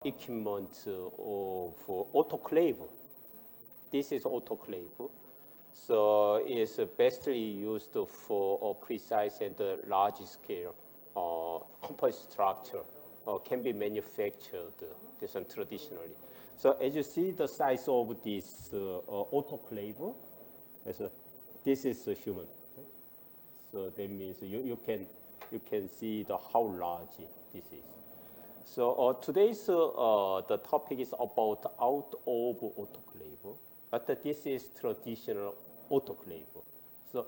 equipment of autoclave. This is autoclave. So it's bestly used for precise and large scale composite structure can be manufactured this one traditionally. So as you see the size of this autoclave, this is a human. So that means you can see how large this is. So today's the topic is about out of autoclave, but this is traditional autoclave. So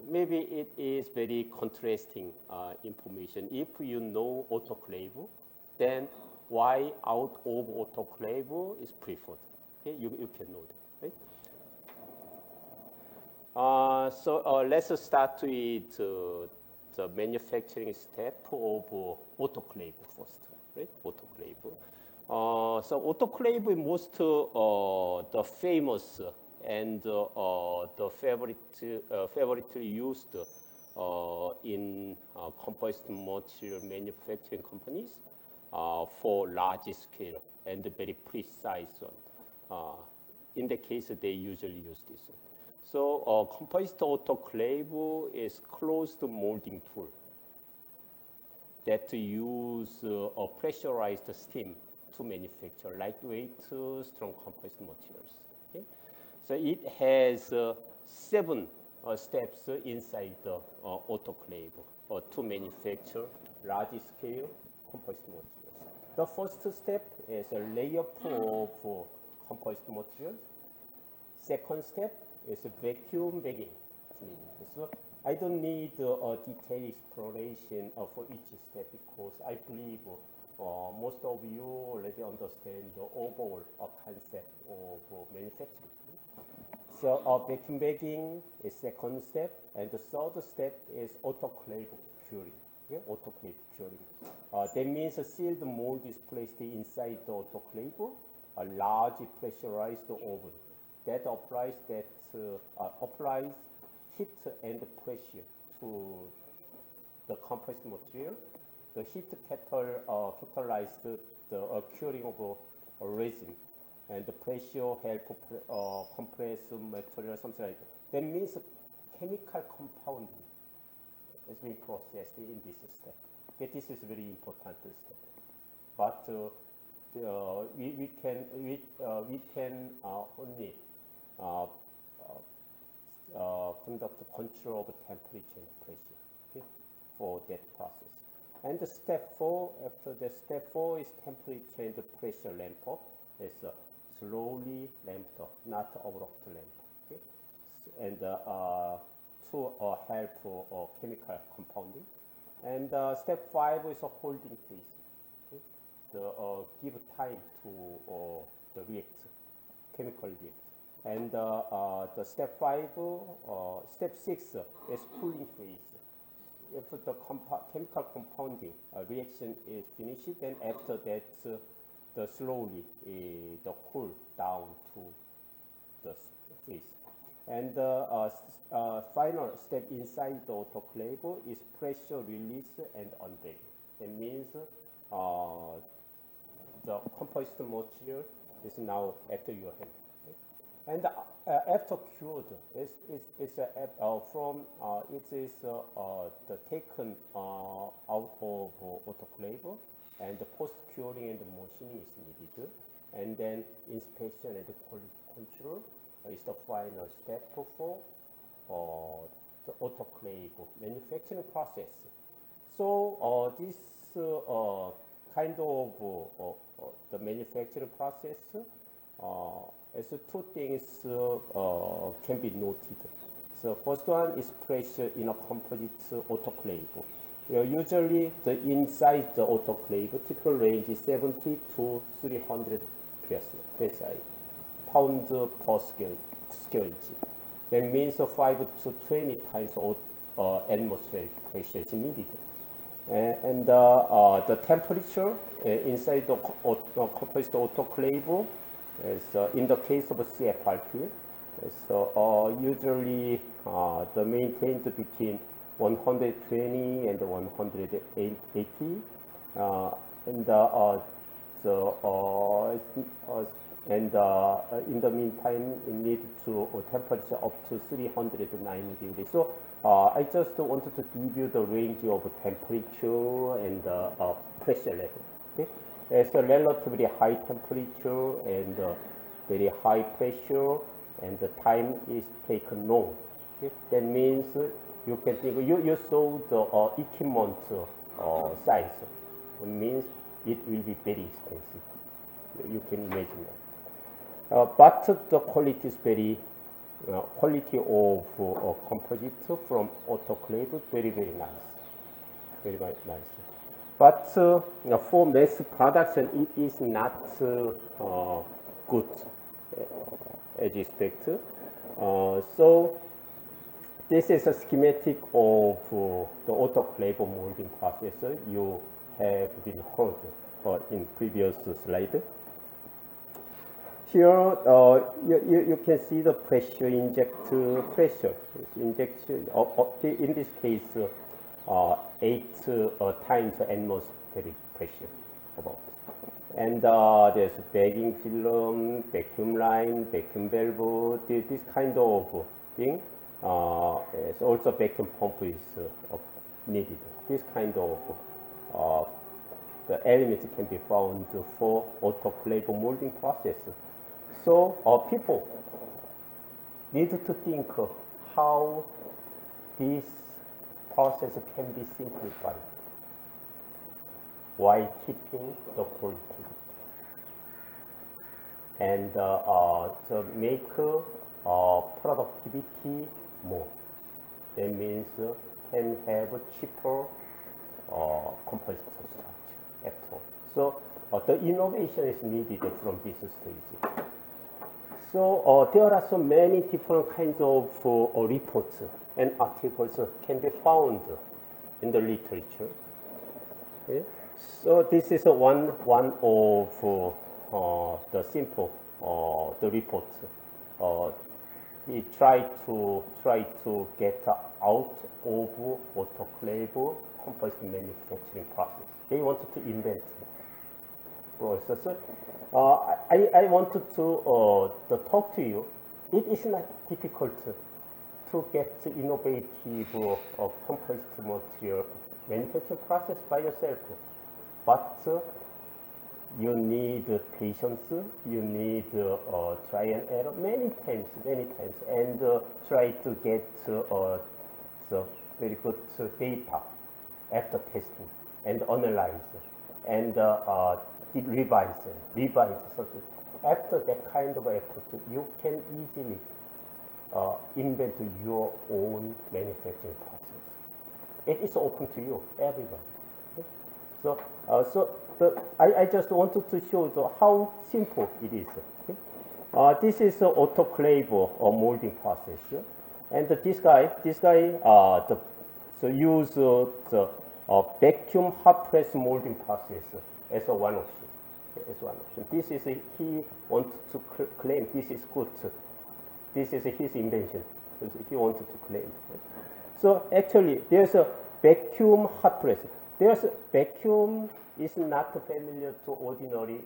maybe it is very contrasting information. If you know autoclave, then why out of autoclave is preferred. Okay, you can know that, right? So let's start with the manufacturing step of autoclave first, right? Autoclave. So autoclave is most the famous and the favorite used in composite material manufacturing companies for large scale and very precise one. In the case, they usually use this one. So composite autoclave is closed molding tool that use pressurized steam to manufacture lightweight, strong composite materials. Okay? So it has 7 steps inside the autoclave to manufacture large scale composite materials. The first step is a layer of composite materials. Second step is vacuum bagging. So I don't need a detailed exploration for each step because I believe most of you already understand the overall concept of manufacturing. So vacuum bagging is second step, and the third step is autoclave curing. Yeah, autoclave curing. That means a sealed mold is placed inside the autoclave, a large pressurized oven that applies heat and pressure to the composite material. The heat catalyzes the curing of a resin, and the pressure help compress material, something like that. That means chemical compounding is being processed in this step. Okay, this is a very important step. But we can only conduct control of temperature and pressure, okay, for that process. And the step 4, after the step 4 is temperature and pressure ramp up. It's slowly ramped up, not abrupt ramp up. Okay? And to help chemical compounding. And step 5 is a holding phase. Okay? The give time to the chemical react. And the step 6 is cooling phase. If the chemical compounding reaction is finished, then after that, the slowly the cool down to the phase. And the final step inside the autoclave is pressure release and unbagging. That means the composite material is now at your hand. And after cured, it is taken out of autoclave, and the post curing and the machining is needed, and then inspection and the quality control is the final step for the autoclave manufacturing process. So this kind of the manufacturing process. So 2 things can be noted. So first one is pressure in a composite autoclave. Usually the inside the autoclave typical range is 70 to 300 psi, pounds per square inch. That means 5 to 20 times atmospheric pressure is needed. And the temperature inside the composite autoclave is in the case of CFRP, so usually the maintained between 120 and 180, and In the meantime, it needs to temperature up to 390 degrees. So I just wanted to give you the range of temperature and pressure level. Okay? It's a relatively high temperature and very high pressure, and the time is taken long. Okay? That means you can think, you saw the equipment size. It means it will be very expensive. You can imagine that. But the quality is very, quality of composite from autoclave, very, very nice. Very, very nice. But for mass production, it is not good as you expect. So this is a schematic of the autoclave molding process you have been heard in previous slide. Here you can see the pressure inject pressure. Injection in this case 8 times atmospheric pressure about. And there's bagging film, vacuum line, vacuum valve, this kind of thing. Also vacuum pump is needed. This kind of the elements can be found for autoclave molding process. So people need to think how this process can be simplified while keeping the quality and to make productivity more. That means can have a cheaper composite structure at all. So the innovation is needed from this stage. So there are so many different kinds of reports and articles can be found in the literature. Okay? So this is one of the simple the report. He tried to get out of autoclave composite manufacturing process. They wanted to invent process. I wanted to talk to you. It is not difficult to get innovative composite material manufacturing process by yourself, but you need patience. You need try and error many times, and try to get the very good data after testing and analyze and revise. So after that kind of effort, you can easily invent your own manufacturing process. It is open to you, everyone. Okay? So I just wanted to show how simple it is. Okay? This is an autoclave molding process, and this guy use the vacuum hot press molding process as one option. As one option. This is he wants to claim this is good. This is his invention. He wanted to claim. So actually, there's a vacuum hot press. There's a vacuum is not familiar to ordinary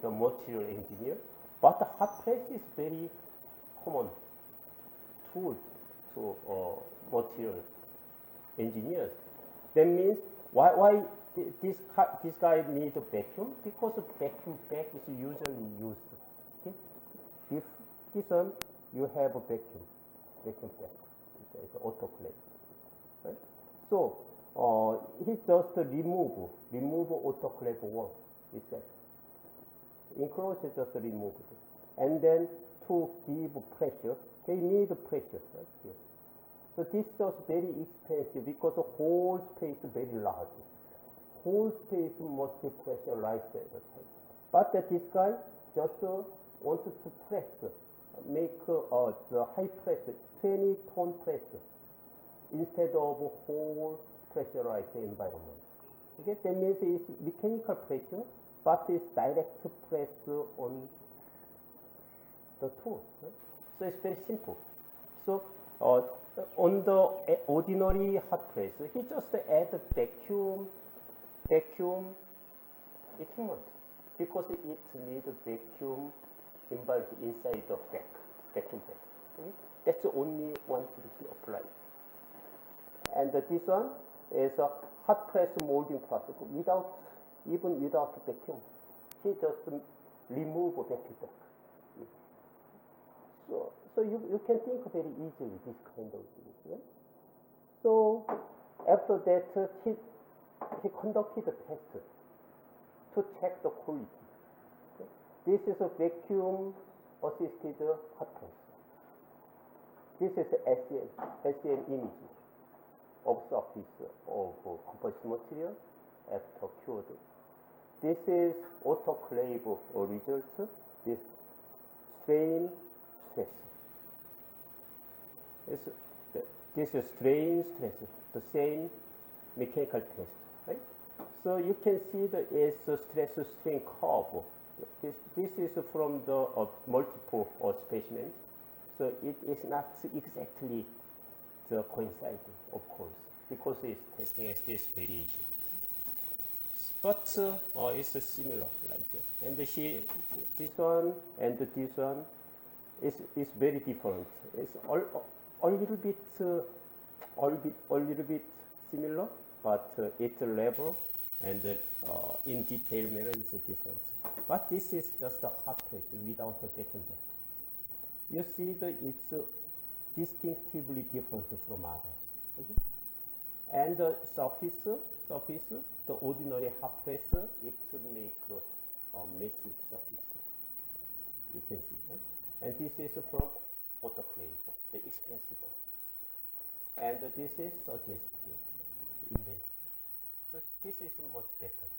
the material engineer, but the hot press is very common tool to material engineers. That means why this guy need a vacuum? Because a vacuum bag is usually used. Okay? If this one you have a vacuum bag, it's an autoclave. Right? So he just remove autoclave one. He said, enclose it, just remove it, and then to give pressure, they need pressure right here. So this is just very expensive because the whole space is very large. Whole space must be pressurized at the time. But this guy just wanted to press, make the high pressure, 20-ton pressure, instead of a whole pressurized environment. Okay, that means it's mechanical pressure, but it's direct press on the tool. Right? So it's very simple. So on the ordinary hot press, he just add vacuum equipment. because it needs vacuum involved inside the vacuum bag. Okay? That's the only one to be applied. And this one is a hot press molding process even without vacuum. He just remove vacuum bag. So you can think very easily this kind of thing. Right? So after that, he conducted a test to check the quality. Okay? This is a vacuum assisted hot press. This is SEM image of surface of composite material after cured. This is autoclave results. This strain stress. This is strain stress, the same mechanical test, right? So you can see the stress strain curve. This is from the multiple specimens. So it is not exactly the coinciding, of course, because it's testing as this variation. But it's similar like that. And this one and this one is very different. It's a little bit similar, but its level and in detail manner is different. But this is just a hot press without the vacuum bag. You see that it's distinctively different from others. Okay? And the surface, the ordinary hot press, it's make a messy surface. You can see, right? And this is from autoclave, the expensive. And this is suggested invention. So this is much better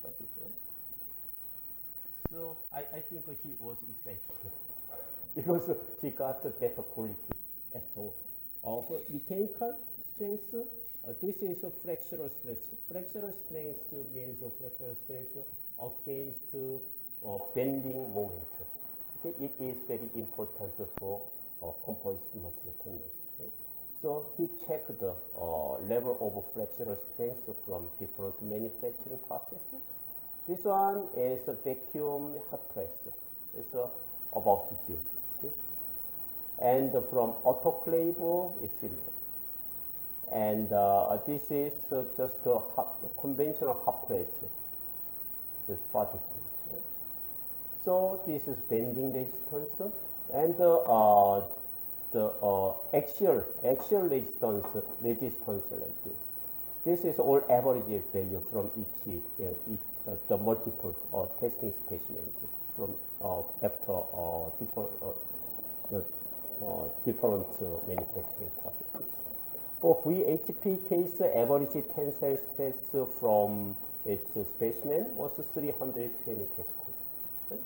surface, right? So I think he was excited because he got a better quality at all. For mechanical strength, this is a fractional strength. Fractional strength means fractional strength against bending moment. Okay? It is very important for composite material panels. Okay? So he checked the level of fractional strength from different manufacturing processes. This one is a vacuum hot press. It's about here. Okay? And from autoclave, it's similar. And this is just a conventional hot press, just far different. Right? So this is bending resistance, and the axial resistance like this. This is all average value from each the multiple testing specimens from after different manufacturing processes. For VHP case, average tensile stress from its specimen was 320 Pascal. Right?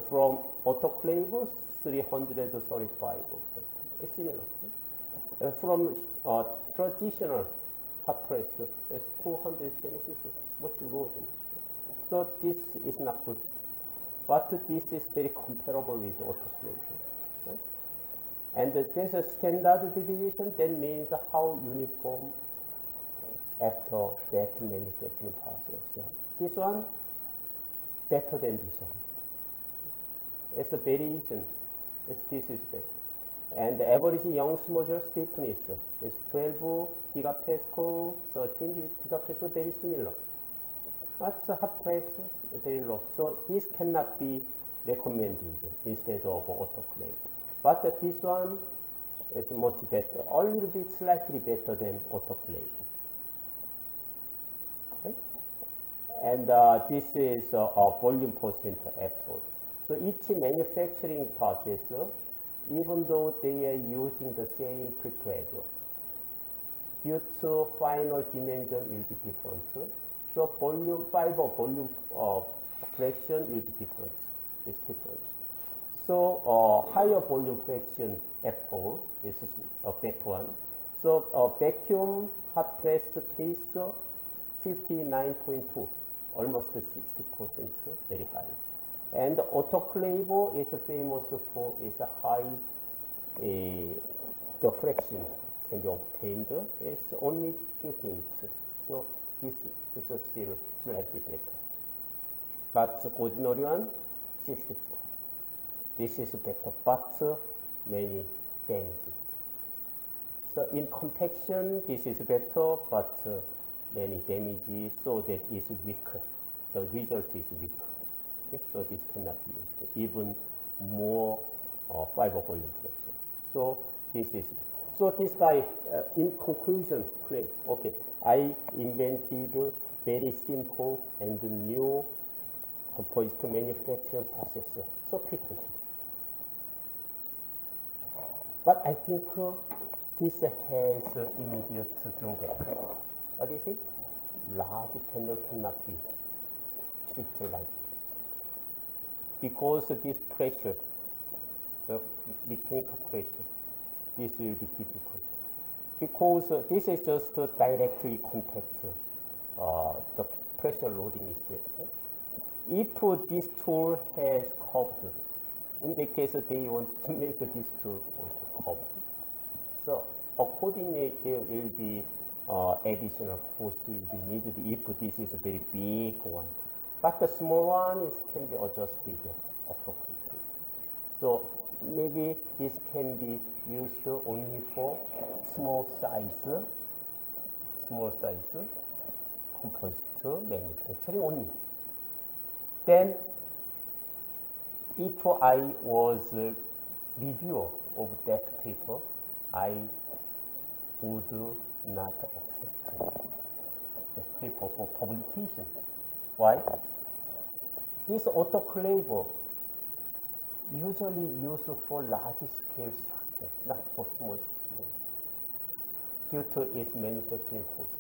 From autoclave, 335 Pascal. It's similar. Right? From traditional hot press, it's 226, much lower than it. So this is not good, but this is very comparable with autoclave. Right? And there's a standard deviation. That means how uniform after that manufacturing process. This one better than this one. It's a variation. This is better. And the average Young's module stiffness is 12 gigapascal, 13 gigapascal, very similar. But the hot press very low. So this cannot be recommended instead of autoclave. But this one is much better, a little bit slightly better than autoclave. Okay? And this is a volume percent after all. So each manufacturing process, even though they are using the same prepreg, due to final dimension will be different. So fiber volume fraction will be different. It's different. So higher volume fraction after all is a better one. So vacuum hot press case 59.2, almost 60%, very high. And autoclave is famous for its high, the fraction can be obtained. It's only 58. So this is still slightly better. but ordinary one 64. This is better, but many damage. So in compaction, this is better, but many damages, so that is weaker. The result is weaker. Okay? So this cannot be used. Even more fiber volume fraction. So this is, so this guy, in conclusion, claim, okay, I invented very simple and new composite manufacturing process, so patented. But I think this has immediate drawback. What is it? Large panel cannot be treated like this. Because of this pressure, the mechanical pressure, this will be difficult. Because this is just directly contact, the pressure loading is there. If this tool has curved, in the case they want to make this tool also curved. So accordingly, there will be additional cost will be needed if this is a very big one. But the small one can be adjusted appropriately. So maybe this can be used only for small size composite manufacturing only. Then, if I was a reviewer of that paper, I would not accept that paper for publication. Why? This autoclave usually used for large scale structure, not for small scale, due to its manufacturing cost.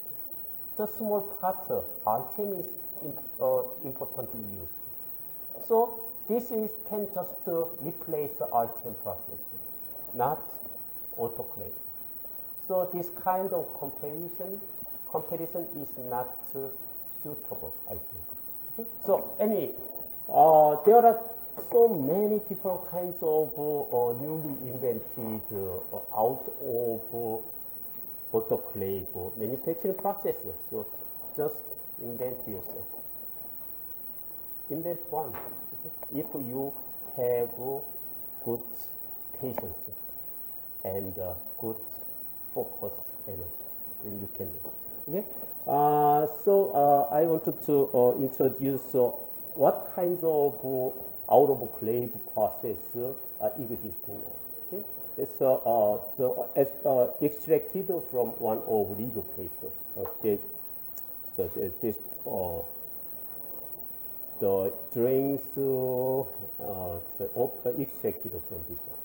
The small part, RTM is importantly used. So this can just replace the RTM process, not autoclave. So this kind of comparison is not suitable, I think. Okay? So anyway, there are so many different kinds of newly invented out of autoclave manufacturing processes. So just invent yourself. Invent one. Okay? If you have good patience and good focus energy, then you can make. Okay? So I wanted to introduce what kinds of autoclave process existing. Okay? It's extracted from one of legal paper. The drains extracted from this one.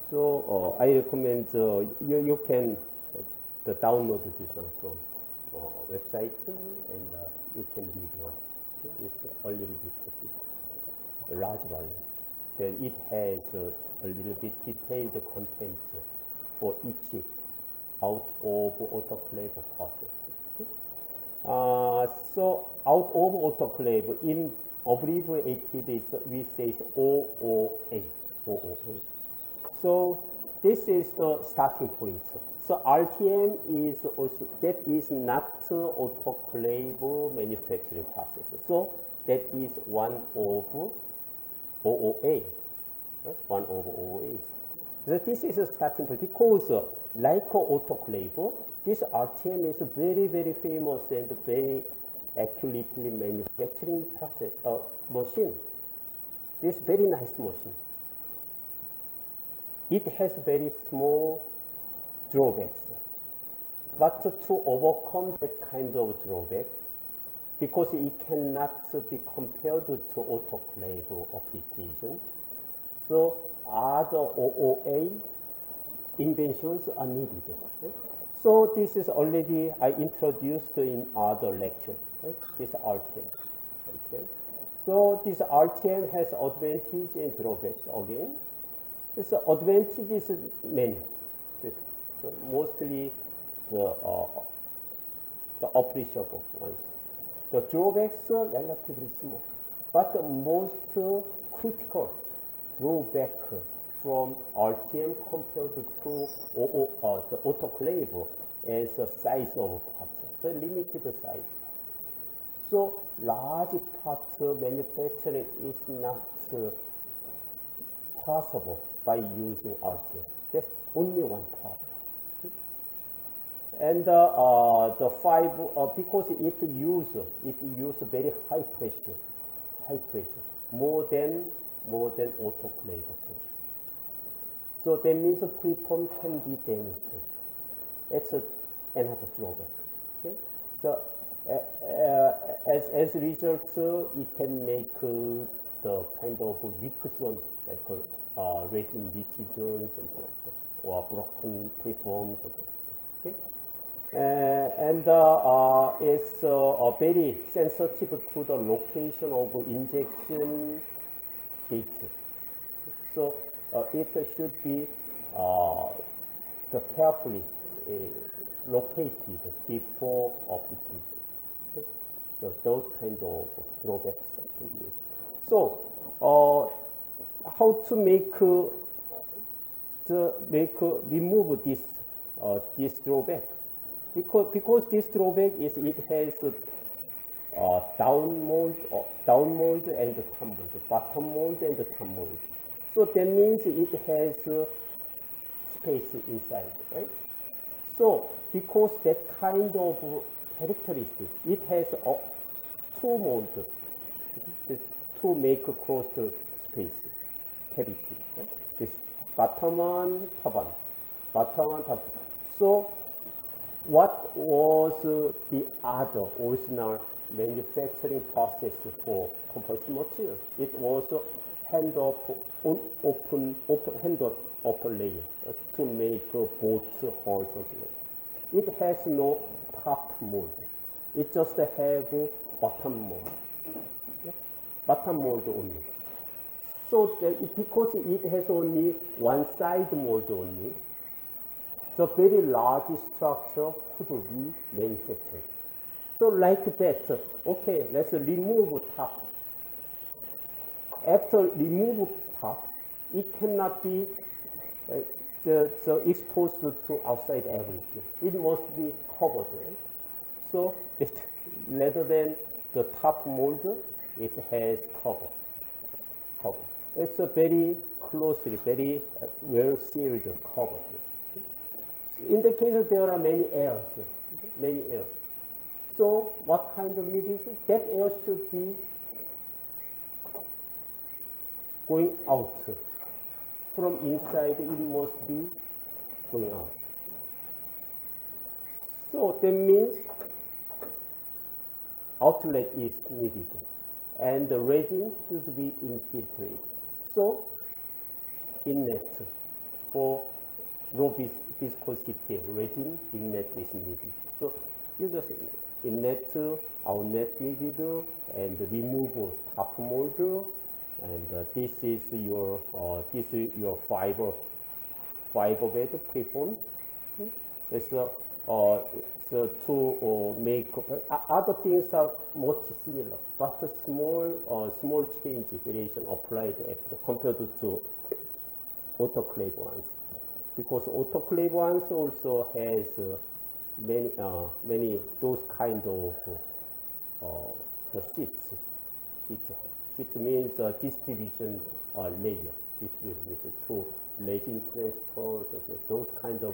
So I recommend you can download this one from website and you can read one. It's a little bit large volume. Then it has a little bit detailed contents for each out of autoclave process. Okay? So out of autoclave, in abbreviated is we say OOA. So this is the starting point. So RTM is also, that is not autoclave manufacturing process. So that is one of OOA. One of OOAs. So this is a starting point because like autoclave, this RTM is a very, very famous and very accurately manufacturing process machine. This very nice machine. It has very small drawbacks. But to overcome that kind of drawback, because it cannot be compared to autoclave application, so other OOA inventions are needed. Right? So this is already I introduced in other lecture. Right? This RTM. So this RTM has advantages and drawbacks again. Its advantages many. So mostly the appreciable ones. The drawbacks are relatively small, but the most critical drawback from RTM compared to the autoclave is the size of parts, the limited size. So large part manufacturing is not possible by using RTM. That's only one problem. And the five, because it use very high pressure, more than autoclave pressure. So that means the preform can be damaged. It's another drawback. Okay? So as a result, it can make the kind of weak zone, like resin leachage or broken preforms. Okay? And it's very sensitive to the location of injection gate. So it should be carefully located before application. Okay? So those kind of drawbacks can be used. So how to remove this drawback? Because this drawback is it has down mold and the top mold, bottom mold and the top mold. So that means it has space inside, right? So because that kind of characteristic, it has two mold to make closed space cavity. Right? This bottom one, top one, bottom one, top. So what was the other original manufacturing process for composite material? It was hand open layer to make both holes. It has no top mold. It just have bottom mold. Yeah? Bottom mold only. So because it has only one side mold only, the very large structure could be manufactured. So like that, okay, let's remove top. After remove top, it cannot be exposed to outside everything. It must be covered. Right? So rather than the top mold, it has cover. It's a very closely, very well sealed cover. In the case there are many airs. So what kind of need is it? That air should be going out. From inside it must be going out. So that means outlet is needed and the resin should be infiltrated. So inlet for low viscosity resin inlet is needed. So you just inlet, outlet needed, and remove top mold, and this is your fiber bed preformed. It's so to make other things are much similar, but a small change variation applied compared to autoclave ones. Because autoclave ones also has many those kind of the sheets. Sheet means distribution layer. Distribution to resin transport, those kind of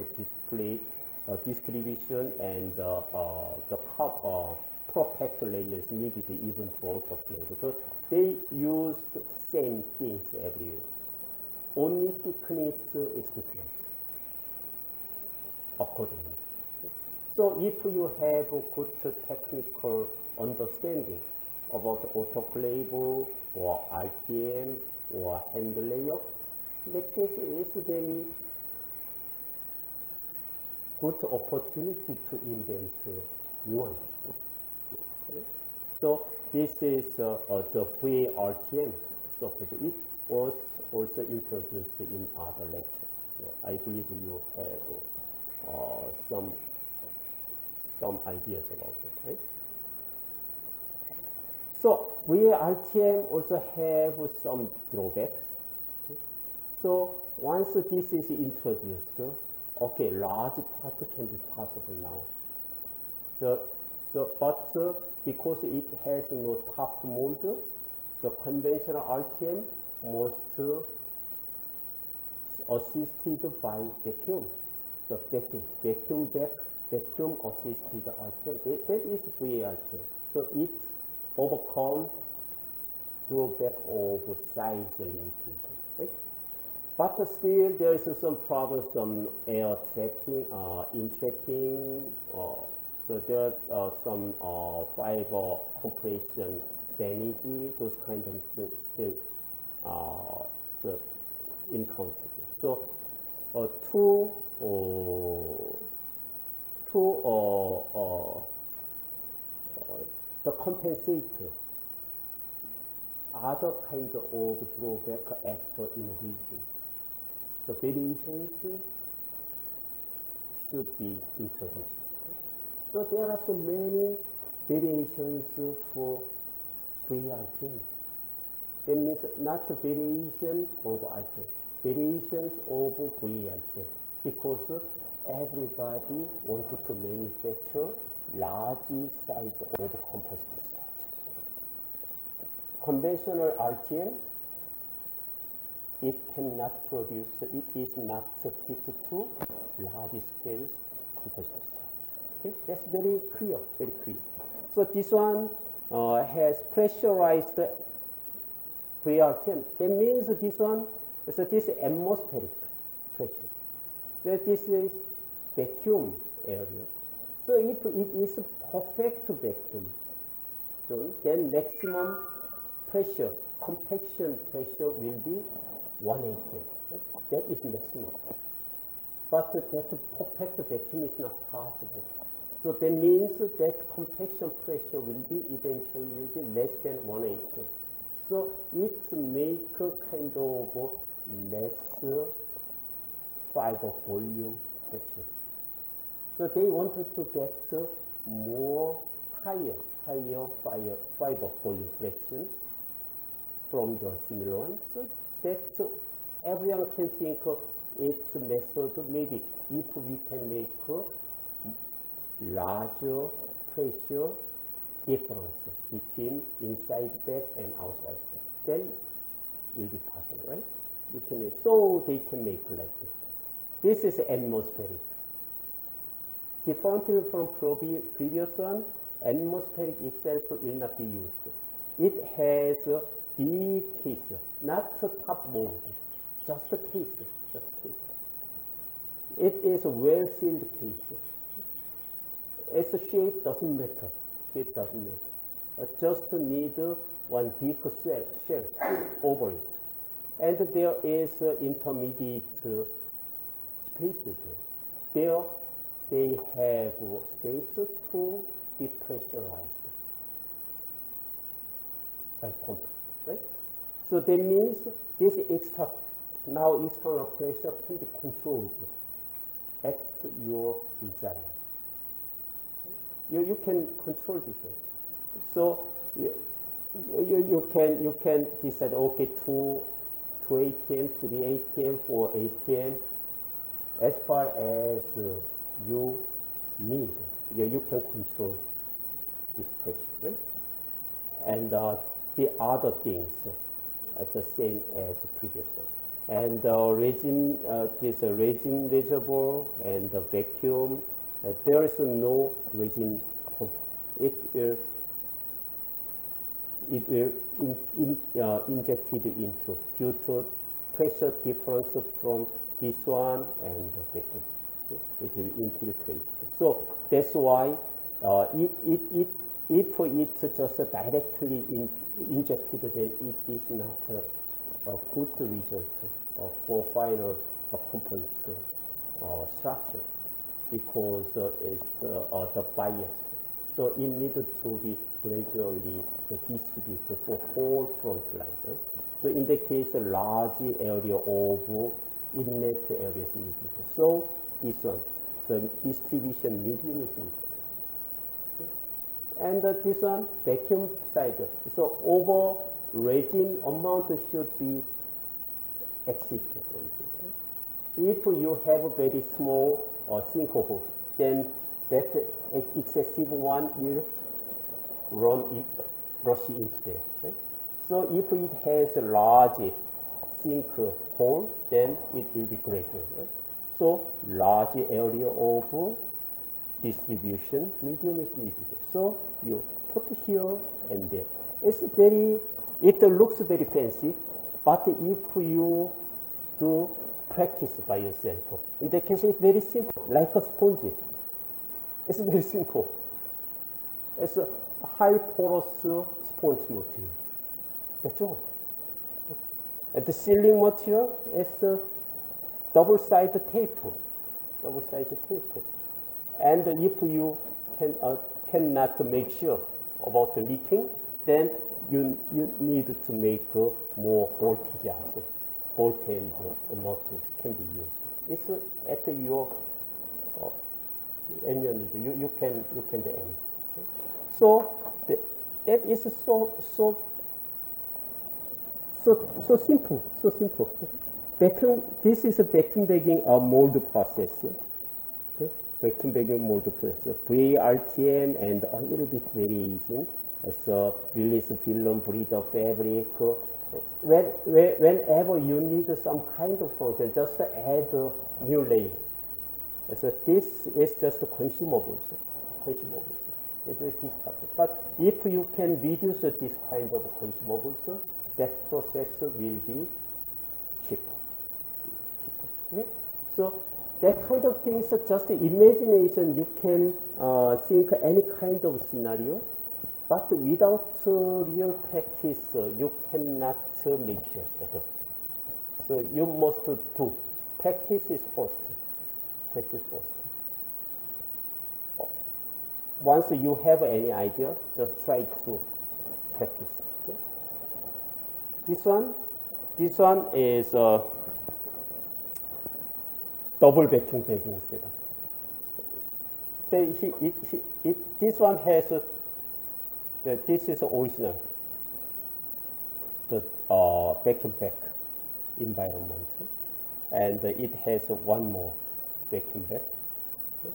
distribution and the protect layers needed even for autoclave. So they used same things everywhere. Only thickness is different accordingly. So if you have a good technical understanding about autoclave or RTM or hand layer, that case is very good opportunity to invent new one. Okay? So this is the VARTM software. It was also introduced in other lectures. So I believe you have some ideas about it, right? So VARTM also have some drawbacks. Okay? So once this is introduced, okay, large part can be possible now. But because it has no top mold, the conventional RTM must assisted by vacuum. So vacuum assisted RTM. That is VARTM. So it overcome drawback of size limitation. Right? But still, there is some problem, some air trapping, entrapping. So there are some fiber compression damage. Those kind of things still encountered. So to compensate other kinds of drawback after innovation. So variations should be introduced. So there are so many variations for VRTM. That means not variation of RTM, variations of VRTM, because everybody wanted to manufacture large size of composite structure. Conventional RTM, it cannot produce, it is not fit to large scale composite structure. Okay, that's very clear, very clear. So this one has pressurized VRTM. That means this one, so this is atmospheric pressure. So this is vacuum area. So if it is perfect vacuum, so then maximum pressure, compaction pressure will be 1 atm. That is maximum. But that perfect vacuum is not possible. So that means that compaction pressure will be eventually less than 1 atm. So it makes kind of less fiber volume fraction. So they wanted to get more higher fiber volume fraction from the similar one. So that everyone can think its method, maybe if we can make larger pressure difference between inside bag and outside bag, then it will be possible, right? You can, so they can make like this. This is atmospheric. Differently from previous one, atmospheric itself will not be used. It has a big case, not a top mold, just a case, just case. It is a well-sealed case. Its shape doesn't matter. Shape doesn't matter. Just need one big shell over it. And there is intermediate space there. There they have space to be pressurized by pump, right? So that means this now external pressure can be controlled at your design. You can control this one. So you can decide, okay, 2 ATM, 3 ATM, 4 ATM, as far as you need. You can control this pressure, right? And the other things are the same as previous one. And resin, this resin reservoir and the vacuum, there is no resin pump. It will injected into due to pressure difference from this one and the vacuum. Okay? It will infiltrate. So that's why if it's just directly injected, then it is not a good result for final composite structure, because it's the bias. So it needed to be gradually distributed for whole front line, right? So in the case, a large area of inlet areas needed. So this one, the distribution medium is needed. And this one, vacuum side. So over resin amount should be exceeded. If you have a very small sinkhole, then that excessive one rush into there. Right? So if it has a large sink hole, then it will be gradual. Right? So large area of distribution medium is needed. So you put here and there. It looks very fancy, but if you do practice by yourself, in that case it's very simple, like a sponge. It's very simple. It's a high porous sponge material. That's all. And the sealing material is a double-sided tape. Double-sided tape. And if you cannot make sure about the leaking, then you need to make more voltages. Bolt and nut can be used. It's at your and your need. You can end. So that is so simple. So simple. Vacuum. This is a vacuum bagging mold process. Okay? Vacuum bagging mold process. VARTM and a little bit variation. So release film, breathe fabric. Whenever you need some kind of function, just add a new layer. So this is just consumables. It is this part. But if you can reduce this kind of consumables, that process will be cheaper. Okay? So that kind of thing is just imagination. You can think any kind of scenario. But without real practice, you cannot make sure at all. So you must do. Practice is first. Practice first. Once you have any idea, just try to practice. Okay? This one is double vacuum bagging setup. This one has this is original, the vacuum bag environment, and it has one more vacuum bag. Okay.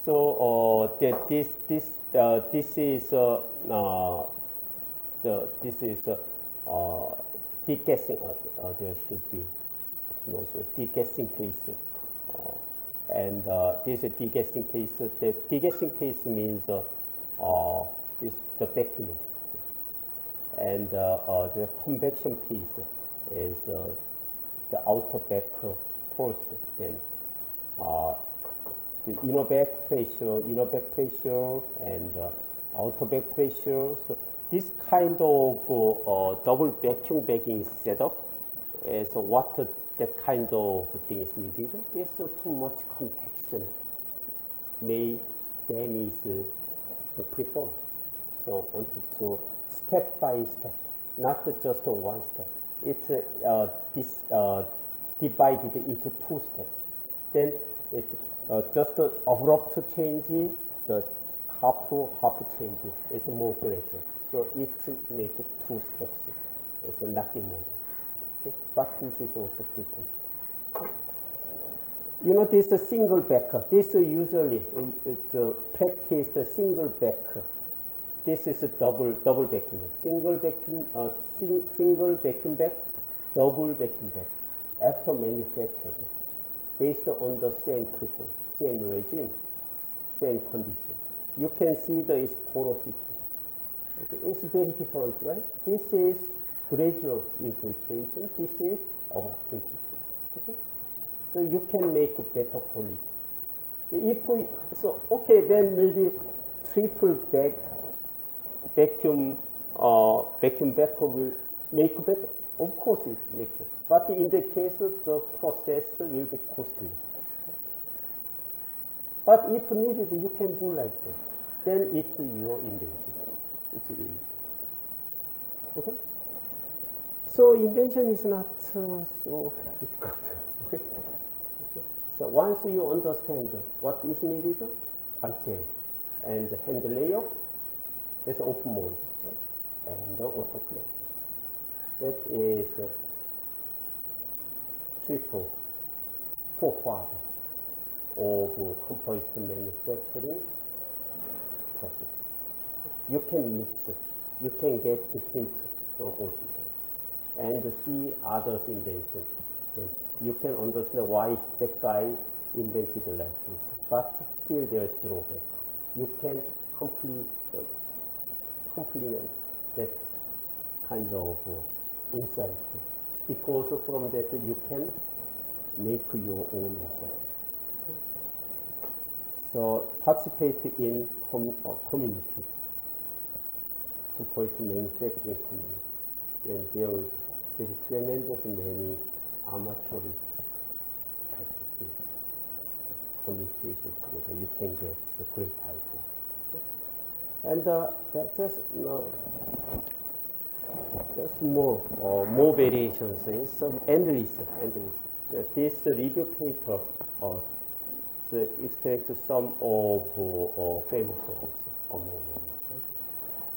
So this is degassing. There should be also degassing case, and this is degassing case. The degassing case means the vacuuming, and the convection piece is the outer back first, then the inner back pressure, and outer back pressure. So this kind of double vacuum bagging setup is what that kind of thing is needed. There's too much compaction may damage the preform. So wanted to step by step, not just one step. It's divided into two steps. Then it's just abrupt change, the half change is more gradual. So it's make two steps. It's nothing more. Okay? But this is also frequent. You know, this is a single backer. This usually practice the single backer. This is a double vacuum. Single vacuum bag, double vacuum bag. After manufactured, based on the same preform, same regime, same condition. You can see the porosity. Okay. It's very different, right? This is gradual infiltration. This is abrupt infiltration. Okay? So you can make better quality. So okay, then maybe triple bag vacuum backer will make better. Of course, it makes better. But in the case, the process will be costly. But if needed, you can do like that. Then it's your invention. It's your invention. Okay. So invention is not so difficult. Okay. So once you understand what is needed, RTL and hand layer, there's open mold, right? And the autoclave. That is triple forefather of composite manufacturing process. you can mix, you can get hints from ocean and see others' invention. Then you can understand why that guy invented like this. But still there is drawback. You can complement that kind of insight, because from that you can make your own insight. So participate in community, composite manufacturing community, and there will be tremendous many amateuristic practices, communication together. You can get a great idea. And that's just just more variations. It's endless. This review paper extracts some of famous ones among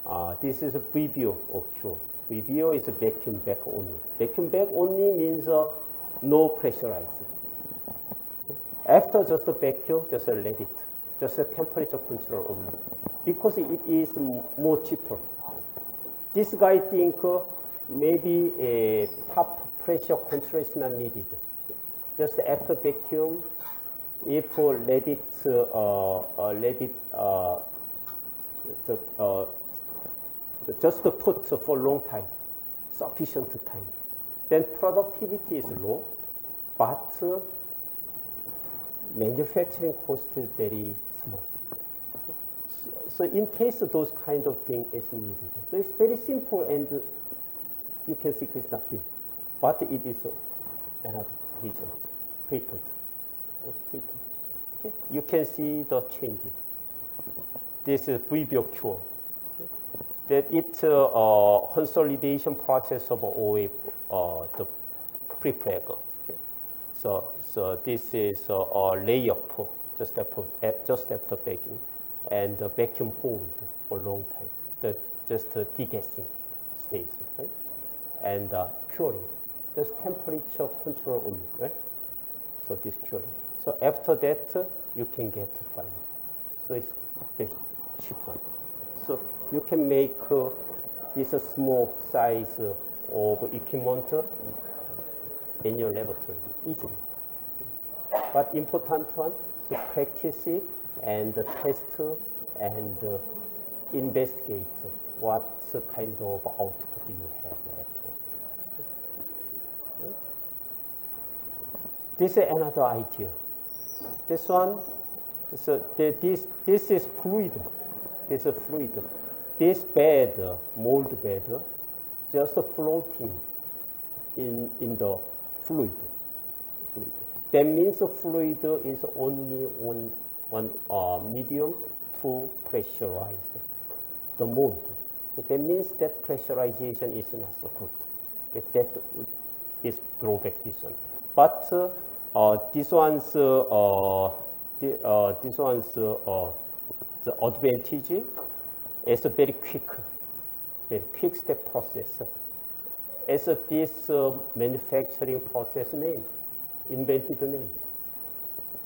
them. This is a preview of Q. Preview is a vacuum back only. Vacuum back only means no pressurize. After just a vacuum, just let it. Just a temperature control only. Because it is more cheaper. This guy think maybe a top pressure control is not needed. Just after vacuum, if let it just put for long time, sufficient time, then productivity is low, but manufacturing cost is very small. So in case those kind of thing is needed, so it's very simple and you can see it's nothing, but it is another patent. Okay? You can see the change. This is preview cure. Okay? That it's consolidation process of OA, the pre-preg. Okay? So this is a layup just after baking, and the vacuum hold for a long time. Just degassing stage, right? And curing. Just temperature control only, right? So this curing. So after that, you can get final. So it's very cheap one. So you can make this small size of equipment in your laboratory easily. But important one, so practice it and test and investigate what kind of output you have after. This is another idea. This one, so this is fluid. This is fluid. This bed, mold bed, just floating in the fluid. That means the fluid is only one medium to pressurize the mold. Okay, that means that pressurization is not so good. Okay, that is drawback this one. But this one's the advantage is a very quick step process. As this manufacturing process name, invented name.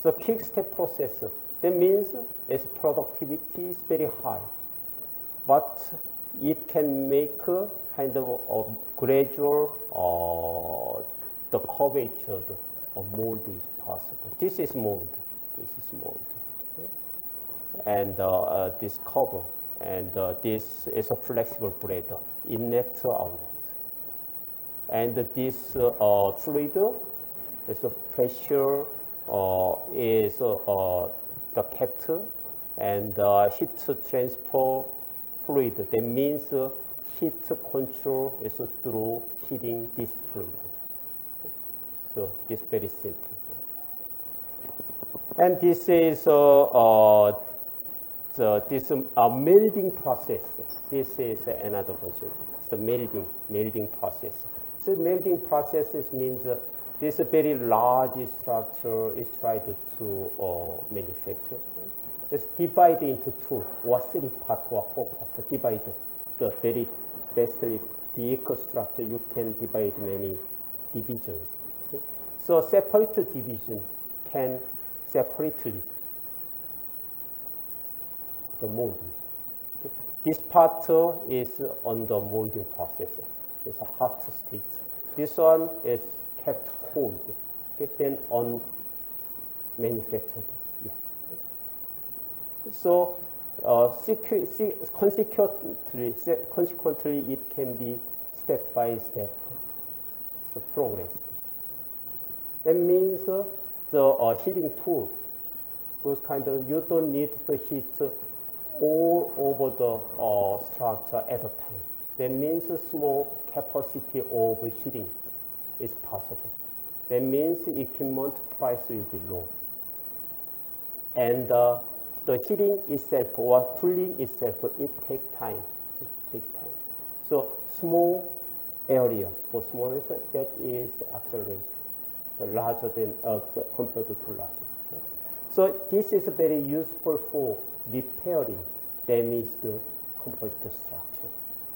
So quick step process, that means its productivity is very high, but it can make kind of a gradual the curvature of mold is possible. This is mold. Okay? And this cover, and this is a flexible bread, inlet outlet. And this fluid is a pressure is the kept, and heat transfer fluid. That means heat control is through heating this fluid. So this is very simple. And this is this melting process. This is another version. So melting process. So melting processes means this very large structure is tried to manufacture. Right? It's divided into 2 or 3 parts or 4 parts. Divide the very bestly big structure. You can divide many divisions. Okay? So separate division can separately the mold. Okay? this part is on the molding process. It's a hot state. This one is kept cold, okay, then unmanufactured yet. So consequently, it can be step by step, so progress. That means the heating tool, those kind of, you don't need to heat all over the structure at a time. That means small capacity of heating is possible. That means equipment price will be low. And the heating itself or cooling itself, it takes time. It takes time. So small area for small research, that is acceleration, larger than compared to larger. So this is very useful for repairing damaged composite structure,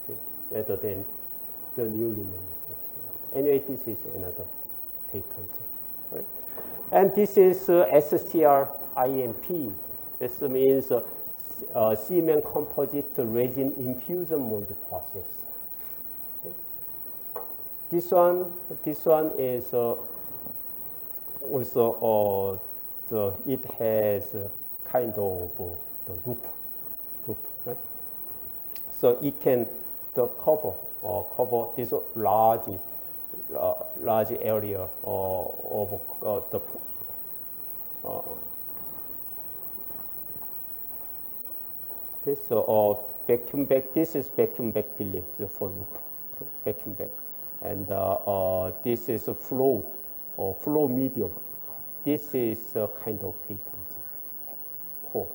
okay, rather than the newly manufactured. Anyway, this is another patent. Right? And this is SCR-IMP. This means cement composite resin infusion mold process. Okay. This one is also it has kind of the roof, right? So it can cover this large area of the okay. So vacuum bag. This is vacuum bag film for roof. Okay, vacuum bag, and this is a flow medium. This is a kind of patent. Cool.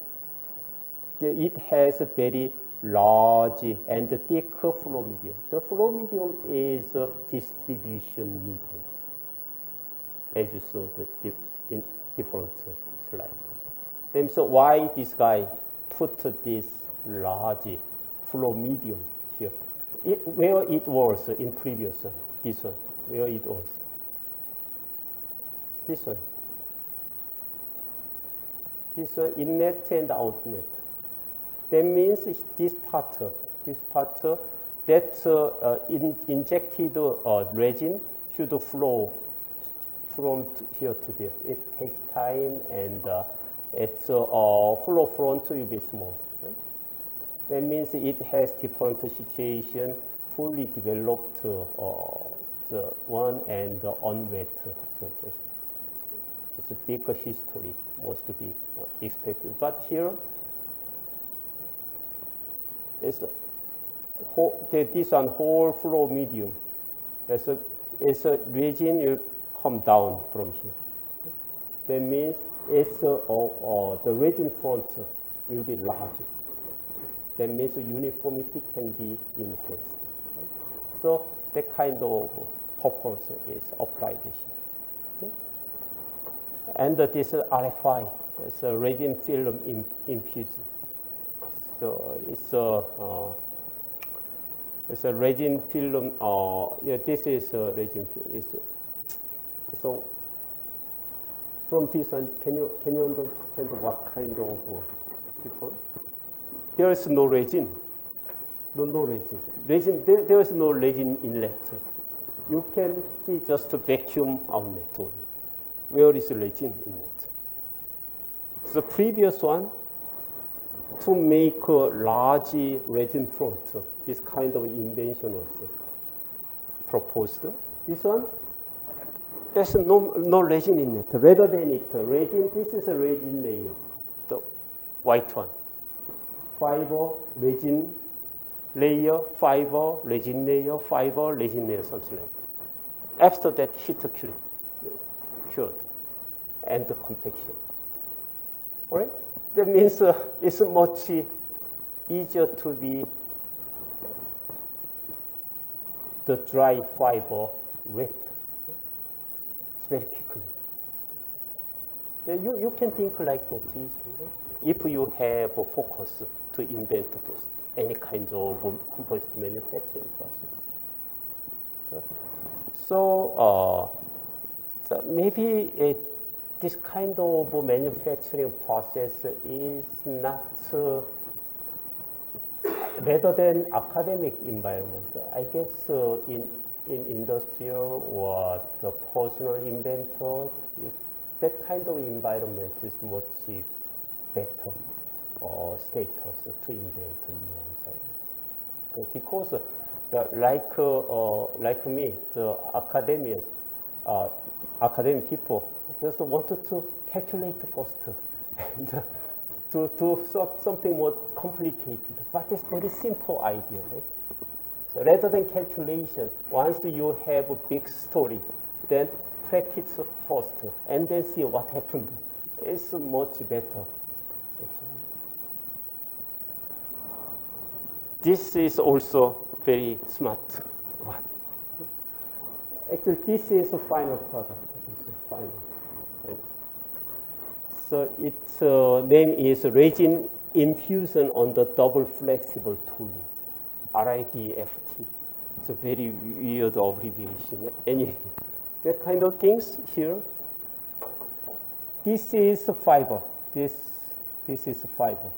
It has a very large and thick flow medium. The flow medium is a distribution medium, as you saw in different slide. Then so why this guy put this large flow medium here? Where it was in previous one, this one, where it was? This one. This inlet and outlet. That means this part that injected resin should flow from here to there. It takes time, and its flow front will be small. Right? That means it has different situation, fully developed the one and unwet surface. It's a big history, must be expected. But here, it's this one whole flow medium. It's a resin will come down from here. That means it's the resin front will be large. That means uniformity can be enhanced. So that kind of purpose is applied here. Okay? And this is RFI. It's a resin film infusion. So it's a resin film. Yeah, this is a resin film. So from this one, can you understand what kind of difference? There is no resin. No resin. There is no resin inlet. You can see just a vacuum outlet only. Where is the resin inlet? The previous one, to make a large resin front, this kind of invention was proposed. This one, there's no resin in it. Rather than resin, this is a resin layer, the white one. Fiber, resin layer, fiber, resin layer, fiber, resin layer, something like that. After that, heat cured, and the compaction. All right? That means it's much easier to be the dry fiber wet. It's very quickly. You can think like that easily. If you have a focus to invent those, any kinds of composite manufacturing process. So maybe this kind of manufacturing process is not rather than academic environment, I guess in industrial or the personal inventor, that kind of environment is much better status to invent new science. Because like me, the academic people just wanted to calculate first and to do something more complicated, but it's very simple idea, right? So rather than calculation, once you have a big story, then practice first and then see what happened. It's much better. Actually. This is also very smart one. Actually, this is a final product. This is final. So its name is resin infusion on the double flexible tooling, RIDFT. It's a very weird abbreviation. Anyway, that kind of things here. This is a fiber. This is a fiber.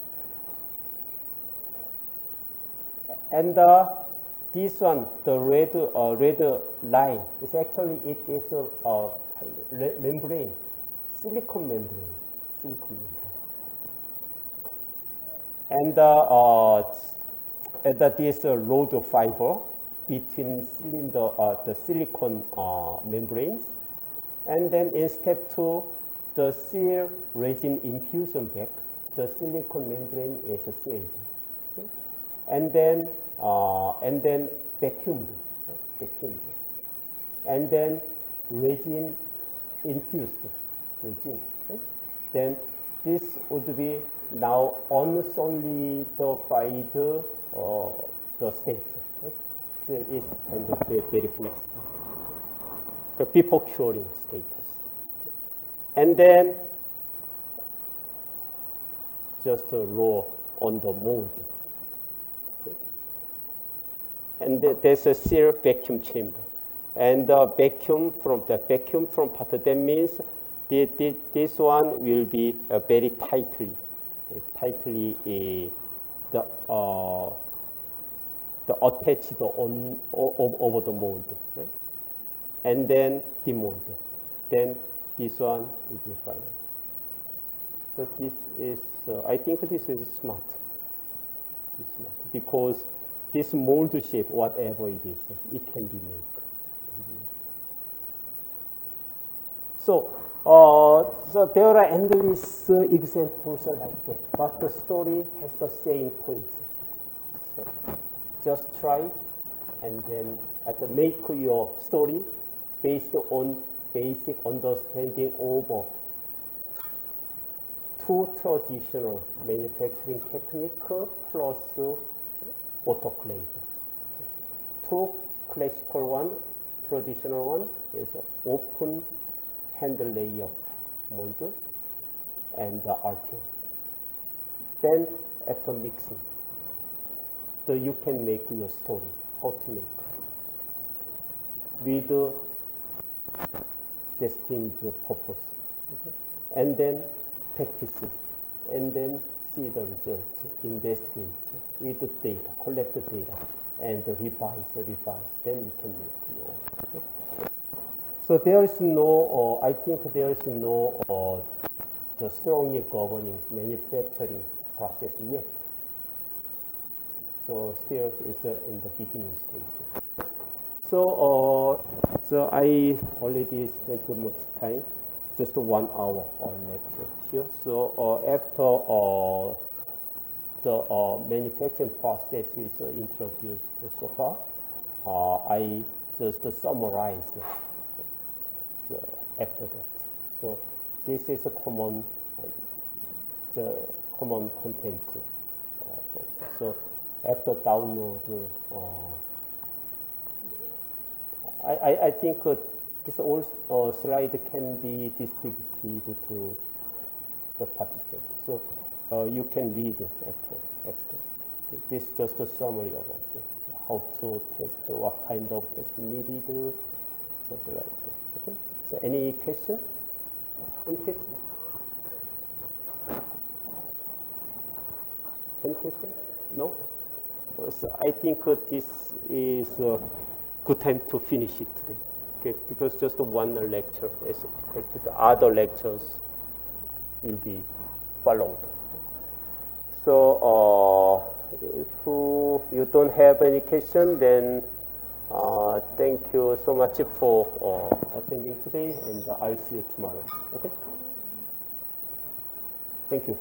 And this one, the red line, is actually it is a membrane, silicon membrane. And this rod fiber between the silicon membranes. And then in step 2, the seal resin infusion back, the silicon membrane is sealed. Okay? And then vacuumed. And then resin infused resin. Okay? Then this would be now unsolidified the state. Right? So it's kind of very flexible. The before curing status. And then just raw on the mold. Okay? And there's a seal vacuum chamber. And the vacuum from part, that means this one will be very tightly attached over the mold, right? And then demold. Then this one will be final. So this is, I think this is smart. It's smart because this mold shape, whatever it is, it can be made. So there are endless examples like that, but the story has the same point. So just try and then make your story based on basic understanding of 2 traditional manufacturing technique plus autoclave. 2 classical one, traditional one is open handle layup mold and RTM. Then after mixing, so you can make your story, how to make with destined purpose. Okay? And then practice, and then see the results, investigate with the data, collect the data, and revise, then you can make your. Okay? So there is no, I think there is no the strongly governing manufacturing process yet. So still it's in the beginning stage. So I already spent much time, just 1 hour on lecture here. So after the manufacturing process is introduced so far, I just summarize after that. So this is a common contents. So after download, I think this all slide can be distributed to the participants. So you can read after. This is just a summary about this. How to test, what kind of test needed, something like that. Okay. So any question? Any question? Any question? No? So I think this is a good time to finish it today. Okay, because just one lecture is expected. The other lectures will be followed. So if you don't have any question, then thank you so much for attending today, and I'll see you tomorrow. Okay? Thank you.